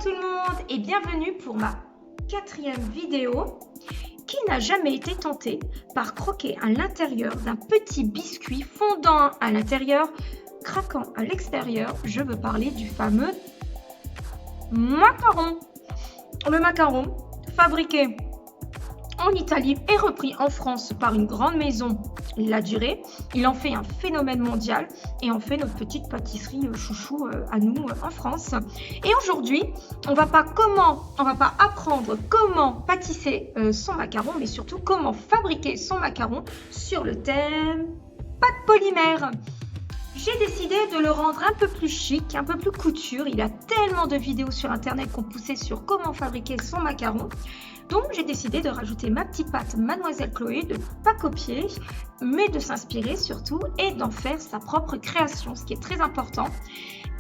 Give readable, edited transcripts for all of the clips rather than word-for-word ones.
tout le monde et bienvenue pour ma 4e vidéo. Qui n'a jamais été tenté par croquer à l'intérieur d'un petit biscuit fondant à l'intérieur, craquant à l'extérieur? Je veux parler du fameux macaron. Le macaron, fabriqué en Italie et repris en France par une grande maison, La Durée. Il en fait un phénomène mondial et en fait notre petite pâtisserie chouchou à nous en France. Et aujourd'hui, on va pas apprendre comment pâtisser son macaron, mais surtout comment fabriquer son macaron sur le thème pâte polymère. J'ai décidé de le rendre un peu plus chic, un peu plus couture. Il y a tellement de vidéos sur internet qu'on poussait sur comment fabriquer son macaron. Donc j'ai décidé de rajouter ma petite pâte Mademoiselle Chloé, de ne pas copier, mais de s'inspirer surtout et d'en faire sa propre création, ce qui est très important.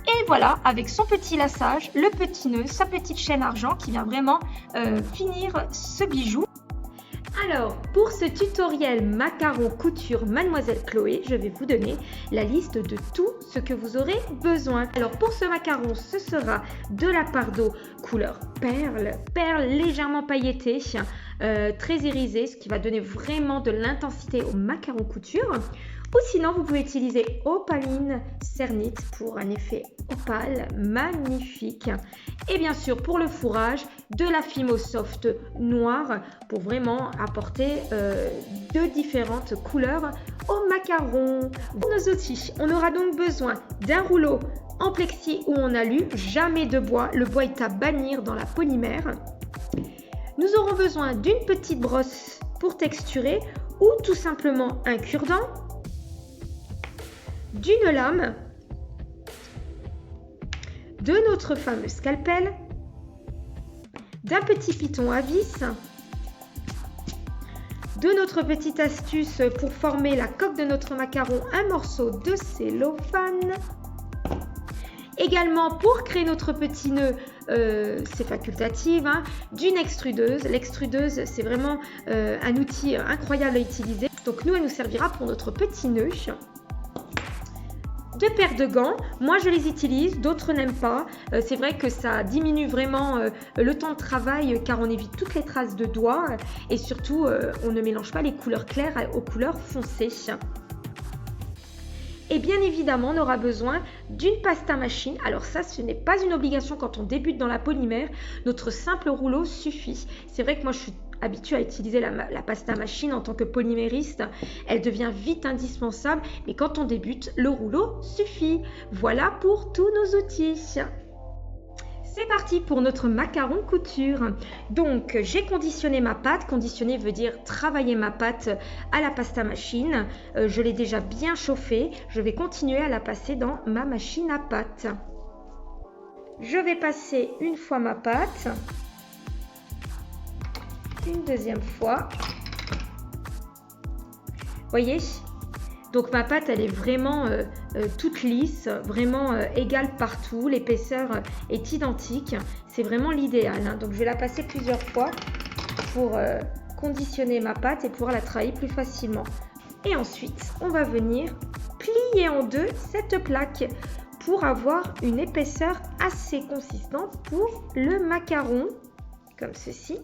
Et voilà, avec son petit lassage, le petit nœud, sa petite chaîne argent qui vient vraiment finir ce bijou. Alors, pour ce tutoriel macaron couture Mademoiselle Chloé, je vais vous donner la liste de tout ce que vous aurez besoin. Alors, pour ce macaron, ce sera de la Pardo couleur perle légèrement pailletée, très irisée, ce qui va donner vraiment de l'intensité au macaron couture. Ou sinon, vous pouvez utiliser opaline cernite pour un effet opale magnifique. Et bien sûr, pour le fourrage, de la Fimo Soft noire pour vraiment apporter de différentes couleurs au macaron. Pour nos outils, on aura donc besoin d'un rouleau en plexi ou en alu, jamais de bois. Le bois est à bannir dans la polymère. Nous aurons besoin d'une petite brosse pour texturer ou tout simplement un cure-dent, d'une lame, de notre fameux scalpel, d'un petit piton à vis, de notre petite astuce pour former la coque de notre macaron, un morceau de cellophane. Également, pour créer notre petit nœud, c'est facultatif, d'une extrudeuse. L'extrudeuse, c'est vraiment un outil incroyable à utiliser. Donc nous, elle nous servira pour notre petit nœud. Deux paires de gants, moi je les utilise, d'autres n'aiment pas. C'est vrai que ça diminue vraiment le temps de travail car on évite toutes les traces de doigts et surtout on ne mélange pas les couleurs claires aux couleurs foncées. Et bien évidemment, on aura besoin d'une pasta machine. Alors ça, ce n'est pas une obligation quand on débute dans la polymère. Notre simple rouleau suffit. C'est vrai que moi, je suis habituée à utiliser la pasta machine en tant que polymériste. Elle devient vite indispensable. Mais quand on débute, le rouleau suffit. Voilà pour tous nos outils. C'est parti pour notre macaron couture. Donc, j'ai conditionné ma pâte. Conditionner veut dire travailler ma pâte à la pasta machine. Je l'ai déjà bien chauffée. Je vais continuer à la passer dans ma machine à pâte. Je vais passer une fois ma pâte. Une deuxième fois. Voyez ? Donc ma pâte, elle est vraiment toute lisse, vraiment égale partout. L'épaisseur est identique. C'est vraiment l'idéal. Donc je vais la passer plusieurs fois pour conditionner ma pâte et pouvoir la travailler plus facilement. Et ensuite, on va venir plier en deux cette plaque pour avoir une épaisseur assez consistante pour le macaron, comme ceci.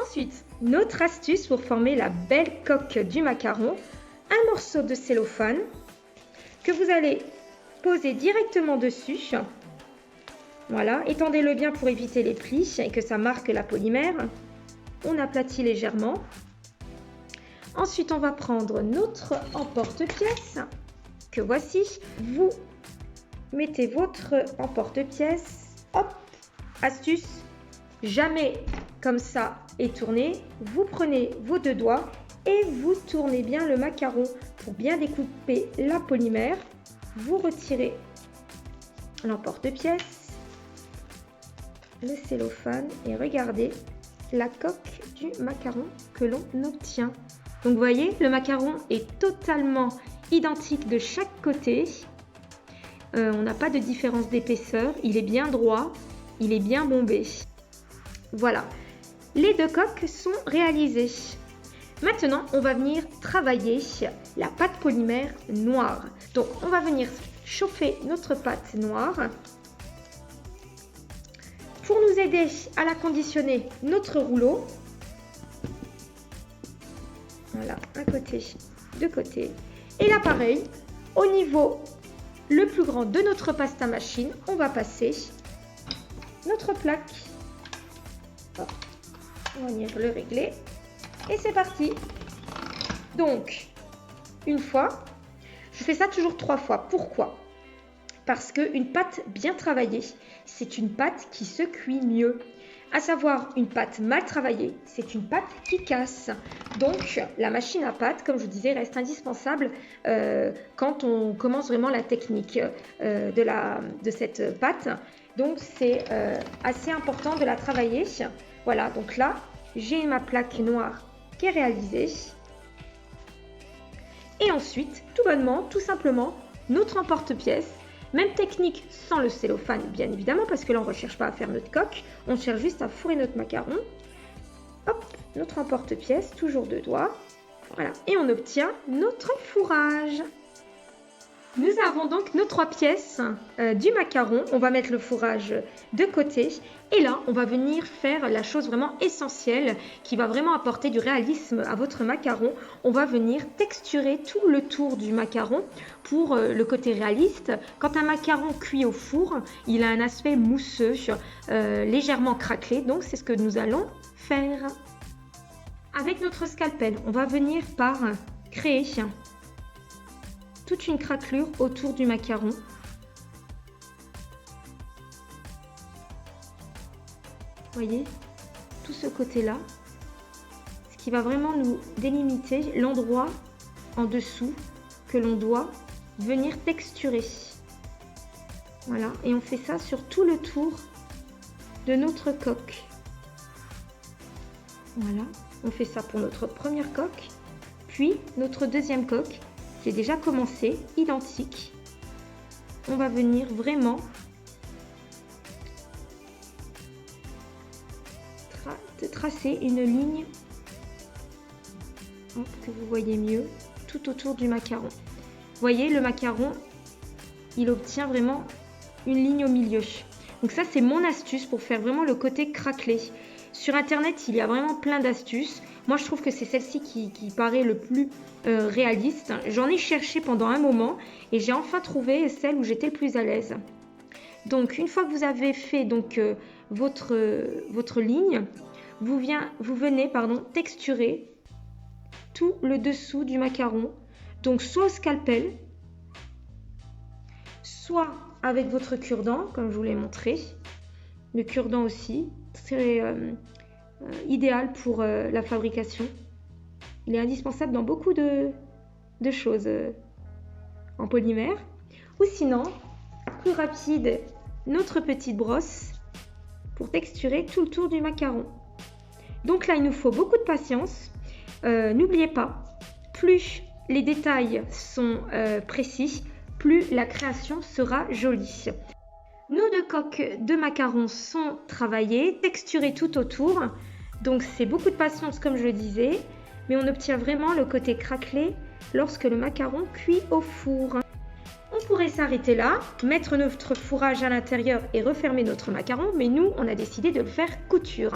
Ensuite, notre astuce pour former la belle coque du macaron. Un morceau de cellophane que vous allez poser directement dessus. Voilà, étendez-le bien pour éviter les plis et que ça marque la polymère. On aplatit légèrement. Ensuite, on va prendre notre emporte-pièce que voici. Vous mettez votre emporte-pièce. Hop, astuce, jamais comme ça et tourner. Vous prenez vos deux doigts et vous tournez bien le macaron pour bien découper la polymère. Vous retirez l'emporte-pièce, le cellophane et regardez la coque du macaron que l'on obtient. Donc vous voyez, le macaron est totalement identique de chaque côté. On n'a pas de différence d'épaisseur. Il est bien droit, il est bien bombé. Voilà, les deux coques sont réalisées. Maintenant, on va venir travailler la pâte polymère noire. Donc, on va venir chauffer notre pâte noire pour nous aider à la conditionner, notre rouleau. Voilà, un côté, deux côtés. Et là, pareil, au niveau le plus grand de notre pasta machine, on va passer notre plaque. Hop, on va venir le régler. Et c'est parti. Donc, une fois, je fais ça toujours 3 fois. Pourquoi? Parce qu'une pâte bien travaillée, c'est une pâte qui se cuit mieux. À savoir, une pâte mal travaillée, c'est une pâte qui casse. Donc, la machine à pâte, comme je vous disais, reste indispensable quand on commence vraiment la technique de cette pâte. Donc, c'est assez important de la travailler. Voilà, donc là, j'ai ma plaque noire qui est réalisée. Et ensuite, tout bonnement, tout simplement, notre emporte-pièce. Même technique sans le cellophane, bien évidemment, parce que là, on ne recherche pas à faire notre coque. On cherche juste à fourrer notre macaron. Hop, notre emporte-pièce, toujours 2 doigts. Voilà, et on obtient notre fourrage. Nous avons donc nos 3 pièces du macaron. On va mettre le fourrage de côté. Et là, on va venir faire la chose vraiment essentielle qui va vraiment apporter du réalisme à votre macaron. On va venir texturer tout le tour du macaron pour le côté réaliste. Quand un macaron cuit au four, il a un aspect mousseux, légèrement craquelé. Donc, c'est ce que nous allons faire. Avec notre scalpel, on va venir par créer toute une craquelure autour du macaron. Voyez, tout ce côté-là, ce qui va vraiment nous délimiter l'endroit en dessous que l'on doit venir texturer. Voilà, et on fait ça sur tout le tour de notre coque. Voilà, on fait ça pour notre première coque, puis notre deuxième coque. J'ai déjà commencé, identique. On va venir vraiment tracer une ligne que vous voyez mieux tout autour du macaron. Vous voyez, le macaron, il obtient vraiment une ligne au milieu. Donc ça, c'est mon astuce pour faire vraiment le côté craquelé. Sur Internet, il y a vraiment plein d'astuces. Moi, je trouve que c'est celle-ci qui paraît le plus réaliste. J'en ai cherché pendant un moment et j'ai enfin trouvé celle où j'étais le plus à l'aise. Donc, une fois que vous avez fait donc, votre ligne, vous venez texturer tout le dessous du macaron. Donc, soit au scalpel, soit avec votre cure-dent, comme je vous l'ai montré. Le cure-dent aussi, c'est idéal pour la fabrication. Il est indispensable dans beaucoup de choses en polymère. Ou sinon, plus rapide, notre petite brosse pour texturer tout le tour du macaron. Donc là, il nous faut beaucoup de patience. N'oubliez pas, plus les détails sont précis, plus la création sera jolie. Nos 2 coques de macarons sont travaillées, texturées tout autour. Donc c'est beaucoup de patience comme je le disais, mais on obtient vraiment le côté craquelé lorsque le macaron cuit au four. On pourrait s'arrêter là, mettre notre fourrage à l'intérieur et refermer notre macaron, mais nous on a décidé de le faire couture.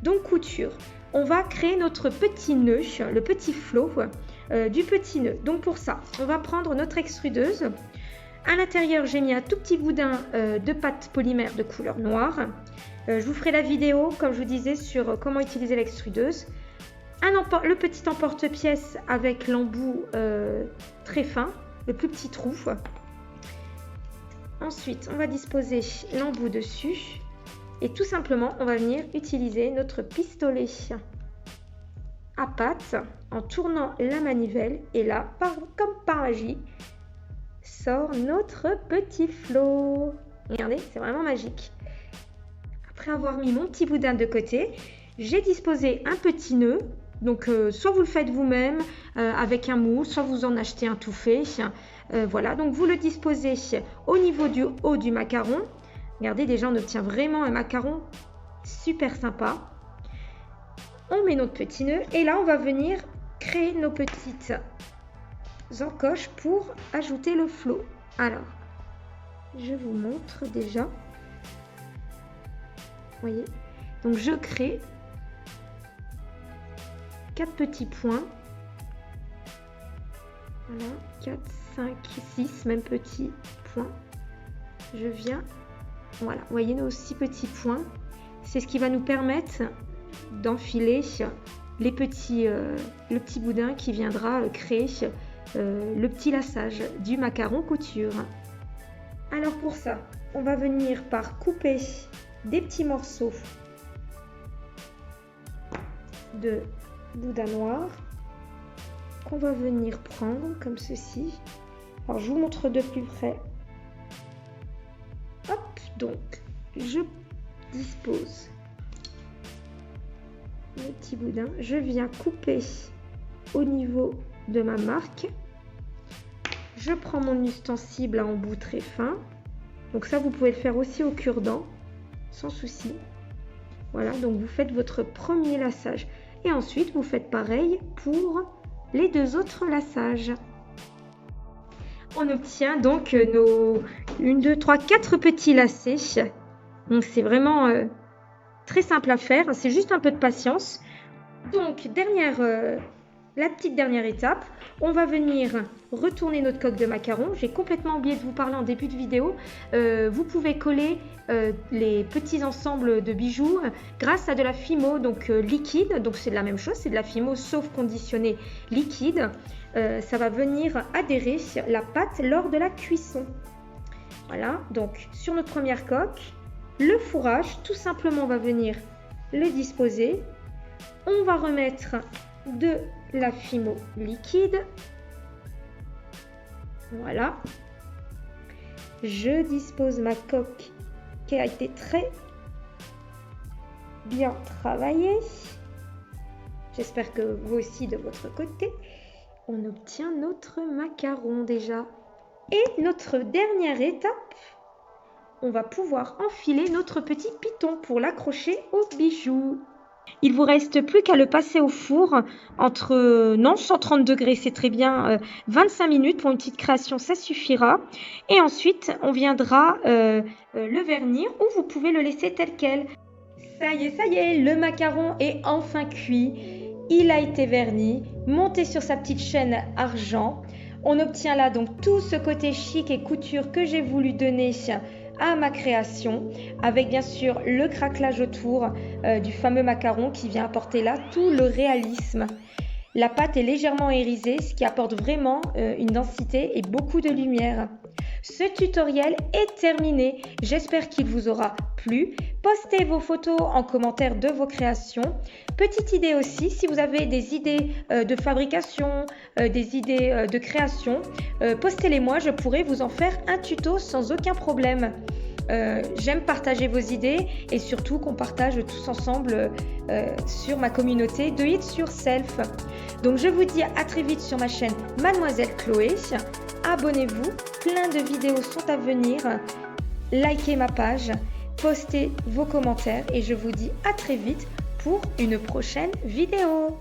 Donc couture, on va créer notre petit nœud, le petit flot du petit nœud. Donc pour ça, on va prendre notre extrudeuse. À l'intérieur, j'ai mis un tout petit boudin de pâte polymère de couleur noire. Je vous ferai la vidéo, comme je vous disais, sur comment utiliser l'extrudeuse. Le petit emporte-pièce avec l'embout très fin, le plus petit trou. Ensuite, on va disposer l'embout dessus. Et tout simplement, on va venir utiliser notre pistolet à pâte en tournant la manivelle. Et là, comme par magie, sort notre petit flot. Regardez, c'est vraiment magique. Après avoir mis mon petit boudin de côté, j'ai disposé un petit nœud. Donc, soit vous le faites vous-même avec un moule, soit vous en achetez un tout fait. Voilà, donc vous le disposez au niveau du haut du macaron. Regardez, déjà, on obtient vraiment un macaron super sympa. On met notre petit nœud et là, on va venir créer nos petites encoches pour ajouter le flot. Alors, je vous montre déjà. voyez. Donc je crée 4 petits points. Voilà, 4, 5, 6, même petits points. Je viens, voilà, vous voyez nos 6 petits points. C'est ce qui va nous permettre d'enfiler le petit boudin qui viendra créer le petit lassage du macaron couture. Alors pour ça, on va venir par couper des petits morceaux de boudin noir qu'on va venir prendre comme ceci. Alors je vous montre de plus près. Hop, donc je dispose le petit boudin. Je viens couper au niveau de ma marque. Je prends mon ustensile à embout très fin. Donc ça, vous pouvez le faire aussi au cure-dent, sans souci. Voilà, donc vous faites votre premier lassage. Et ensuite, vous faites pareil pour les 2 autres lassages. On obtient donc nos 1, 2, 3, 4 petits lacets. Donc c'est vraiment très simple à faire. C'est juste un peu de patience. Donc, la petite dernière étape, on va venir retourner notre coque de macaron. J'ai complètement oublié de vous parler en début de vidéo. Vous pouvez coller les petits ensembles de bijoux grâce à de la Fimo donc liquide. Donc c'est la même chose, c'est de la Fimo sauf conditionnée liquide. Ça va venir adhérer la pâte lors de la cuisson. Voilà, donc sur notre première coque, le fourrage, tout simplement on va venir le disposer. On va remettre de la Fimo liquide. Voilà. Je dispose ma coque qui a été très bien travaillée. J'espère que vous aussi de votre côté. On obtient notre macaron déjà. Et notre dernière étape, on va pouvoir enfiler notre petit piton pour l'accrocher au bijou. Il vous reste plus qu'à le passer au four entre 130 degrés, c'est très bien, 25 minutes pour une petite création, ça suffira. Et ensuite, on viendra le vernir ou vous pouvez le laisser tel quel. Ça y est, le macaron est enfin cuit. Il a été verni, monté sur sa petite chaîne argent. On obtient là donc tout ce côté chic et couture que j'ai voulu donner à ma création, avec bien sûr le craquelage autour du fameux macaron qui vient apporter là tout le réalisme. La pâte est légèrement irisée, ce qui apporte vraiment une densité et beaucoup de lumière. Ce tutoriel est terminé, j'espère qu'il vous aura plu. Postez vos photos en commentaire de vos créations. Petite idée aussi, si vous avez des idées de fabrication, des idées de création, postez-les moi, je pourrai vous en faire un tuto sans aucun problème. J'aime partager vos idées et surtout qu'on partage tous ensemble sur ma communauté de It Yourself. Donc je vous dis à très vite sur ma chaîne Mademoiselle Chloé. Abonnez-vous, plein de vidéos sont à venir. Likez ma page, postez vos commentaires et je vous dis à très vite pour une prochaine vidéo.